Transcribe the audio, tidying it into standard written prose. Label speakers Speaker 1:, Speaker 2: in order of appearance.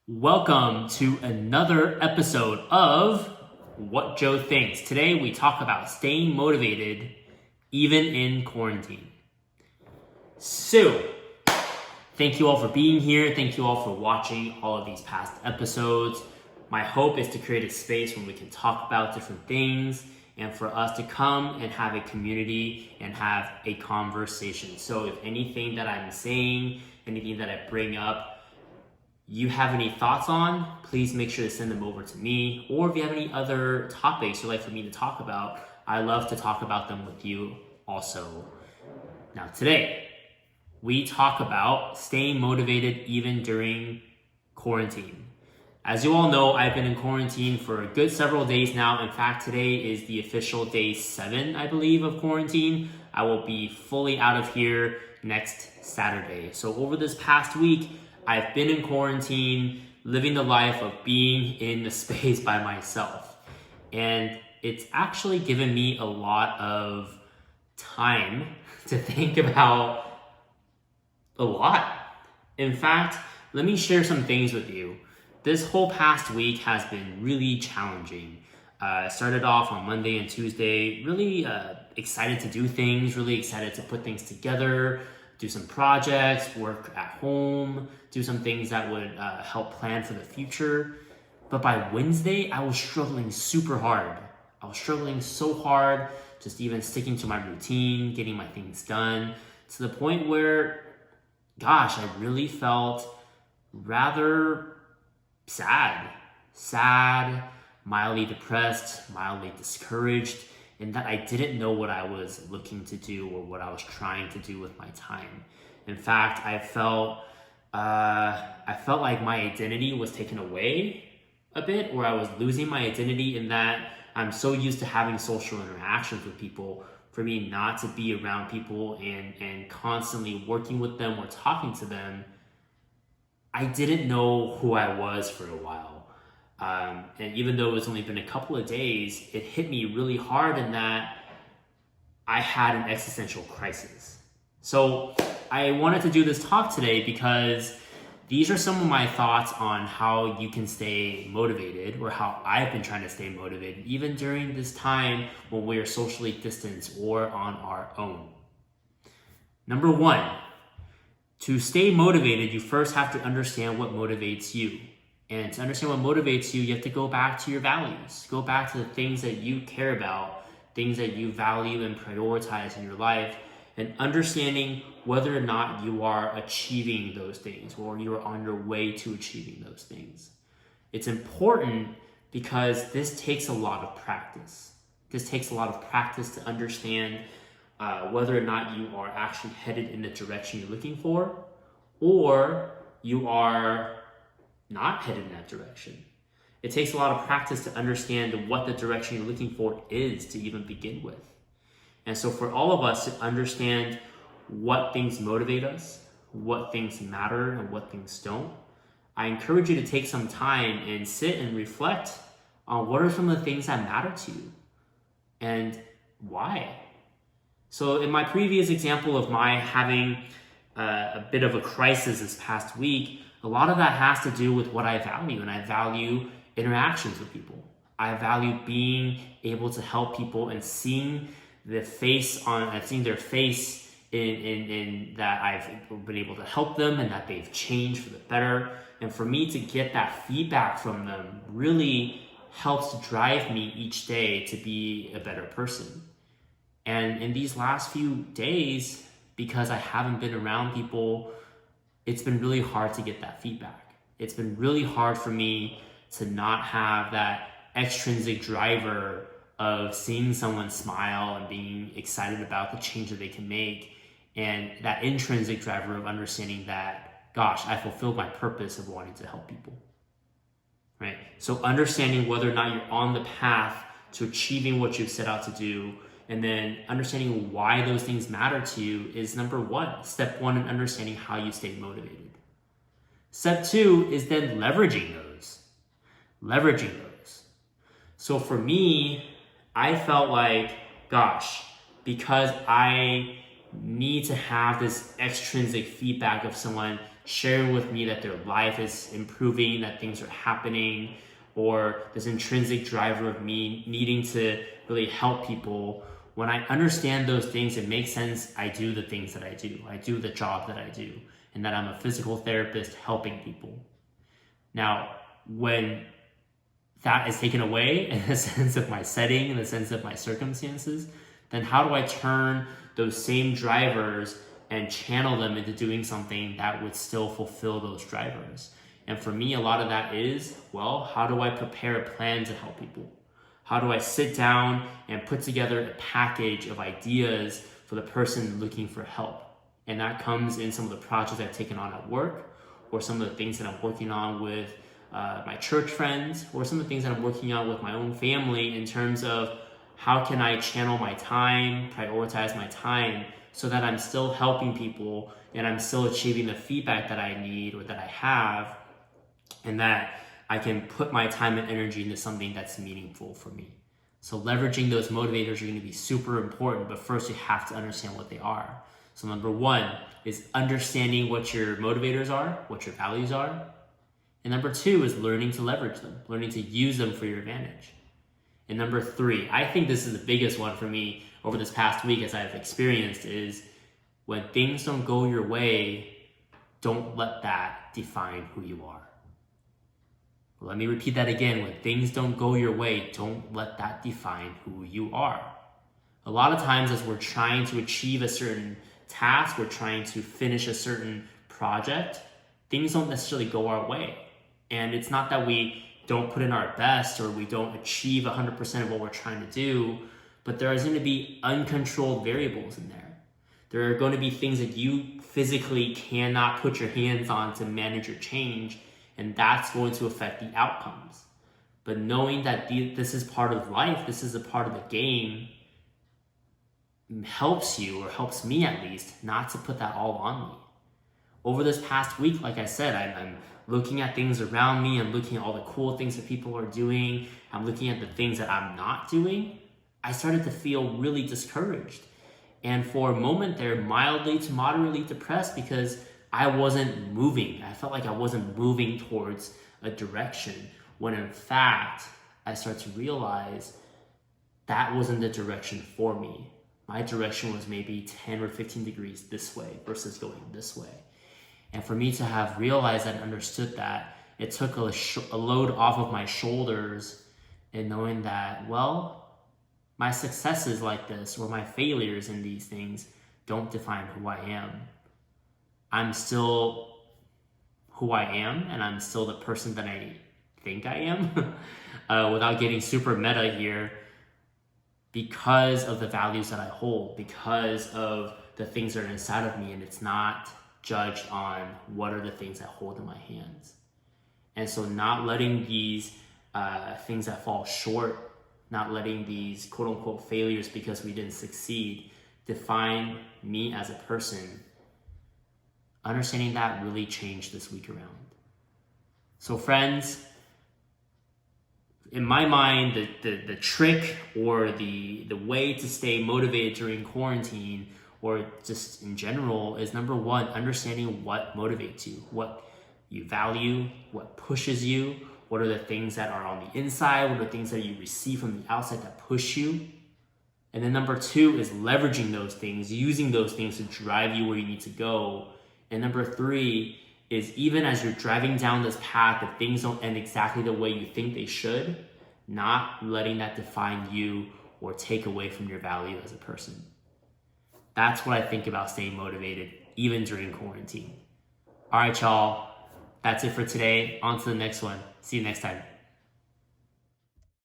Speaker 1: Welcome to another episode of What Joe Thinks. Today we talk about staying motivated even in quarantine. So, thank you all for being here. Thank you all for watching all of these past episodes. My hope is to create a space where we can talk about different things and for us to come and have a community and have a conversation. So if anything that I'm saying, anything that I bring up, you have any thoughts on, please make sure to send them over to me. Or if you have any other topics you'd like for me to talk about, I love to talk about them with you also. Now today, we talk about staying motivated even during quarantine. As you all know, I've been in quarantine for a good several days now. In fact, today is the official day 7, I believe, of quarantine. I will be fully out of here next Saturday. So over this past week, I've been in quarantine, living the life of being in the space by myself. And it's actually given me a lot of time to think about a lot. In fact, let me share some things with you. This whole past week has been really challenging. Started off on Monday and Tuesday, really excited to do things, really excited to put things together, do some projects, work at home, do some things that would help plan for the future. But by Wednesday, I was struggling super hard. I was struggling so hard, just even sticking to my routine, getting my things done, to the point where, gosh, I really felt rather sad, mildly depressed, mildly discouraged, and that I didn't know what I was looking to do or what I was trying to do with my time. In fact, I felt like my identity was taken away a bit, or I was losing my identity in that I'm so used to having social interactions with people. For me not to be around people and constantly working with them or talking to them, I didn't know who I was for a while. And even though it's only been a couple of days, it hit me really hard in that I had an existential crisis. So I wanted to do this talk today because these are some of my thoughts on how you can stay motivated, or how I've been trying to stay motivated even during this time when we're socially distanced or on our own. Number 1, to stay motivated, you first have to understand what motivates you. And to understand what motivates you, you have to go back to your values. Go back to the things that you care about, things that you value and prioritize in your life, and understanding whether or not you are achieving those things or you're on your way to achieving those things. It's important because this takes a lot of practice. This takes a lot of practice to understand whether or not you are actually headed in the direction you're looking for, or you are not headed in that direction. It takes a lot of practice to understand what the direction you're looking for is to even begin with. And so for all of us to understand what things motivate us, what things matter and what things don't, I encourage you to take some time and sit and reflect on what are some of the things that matter to you and why. So in my previous example of my having a bit of a crisis this past week, a lot of that has to do with what I value, and I value interactions with people. I value being able to help people and seeing their face in that I've been able to help them and that they've changed for the better. And for me to get that feedback from them really helps to drive me each day to be a better person. And in these last few days, because I haven't been around people, it's been really hard to get that feedback. It's been really hard for me to not have that extrinsic driver of seeing someone smile and being excited about the change that they can make, and that intrinsic driver of understanding that, gosh, I fulfilled my purpose of wanting to help people, right? So understanding whether or not you're on the path to achieving what you've set out to do, and then understanding why those things matter to you is number 1. Step 1 in understanding how you stay motivated. Step 2 is then leveraging those. So for me, I felt like, gosh, because I need to have this extrinsic feedback of someone sharing with me that their life is improving, that things are happening, or this intrinsic driver of me needing to really help people. When I understand those things, it makes sense. I do the things that I do. I do the job that I do, and that I'm a physical therapist helping people. Now, when that is taken away in the sense of my setting, in the sense of my circumstances, then how do I turn those same drivers and channel them into doing something that would still fulfill those drivers? And for me, a lot of that is, well, how do I prepare a plan to help people? How do I sit down and put together a package of ideas for the person looking for help? And that comes in some of the projects I've taken on at work, or some of the things that I'm working on with my church friends, or some of the things that I'm working on with my own family in terms of how can I channel my time, prioritize my time, so that I'm still helping people and I'm still achieving the feedback that I need or that I have, and that I can put my time and energy into something that's meaningful for me. So leveraging those motivators are going to be super important, but first you have to understand what they are. So number one is understanding what your motivators are, what your values are. And number two is learning to leverage them, learning to use them for your advantage. And number three, I think this is the biggest one for me over this past week as I've experienced, is when things don't go your way, don't let that define who you are. Let me repeat that again. When things don't go your way, don't let that define who you are. A lot of times as we're trying to achieve a certain task, we're trying to finish a certain project, things don't necessarily go our way. And it's not that we don't put in our best or we don't achieve 100% of what we're trying to do, but there is going to be uncontrolled variables in there. There are going to be things that you physically cannot put your hands on to manage or change, and that's going to affect the outcomes. But knowing that this is part of life, this is a part of the game, helps you, or helps me at least, not to put that all on me. Over this past week, like I said, I'm looking at things around me, I'm looking at all the cool things that people are doing, I'm looking at the things that I'm not doing. I started to feel really discouraged. And for a moment there, mildly to moderately depressed, because I wasn't moving. I felt like I wasn't moving towards a direction, when in fact, I started to realize that wasn't the direction for me. My direction was maybe 10 or 15 degrees this way versus going this way. And for me to have realized and understood that, it took a load off of my shoulders, and knowing that, well, my successes like this or my failures in these things don't define who I am. I'm still who I am, and I'm still the person that I think I am, without getting super meta here, because of the values that I hold, because of the things that are inside of me, and it's not judged on what are the things I hold in my hands. And so not letting these things that fall short, not letting these quote unquote failures because we didn't succeed define me as a person, understanding that really changed this week around. So friends, in my mind, the trick or the way to stay motivated during quarantine, or just in general, is number one, understanding what motivates you, what you value, what pushes you, what are the things that are on the inside, what are the things that you receive from the outside that push you. And then number two is leveraging those things, using those things to drive you where you need to go. And number three is, even as you're driving down this path, if things don't end exactly the way you think they should, not letting that define you or take away from your value as a person. That's what I think about staying motivated, even during quarantine. All right, y'all. That's it for today. On to the next one. See you next time.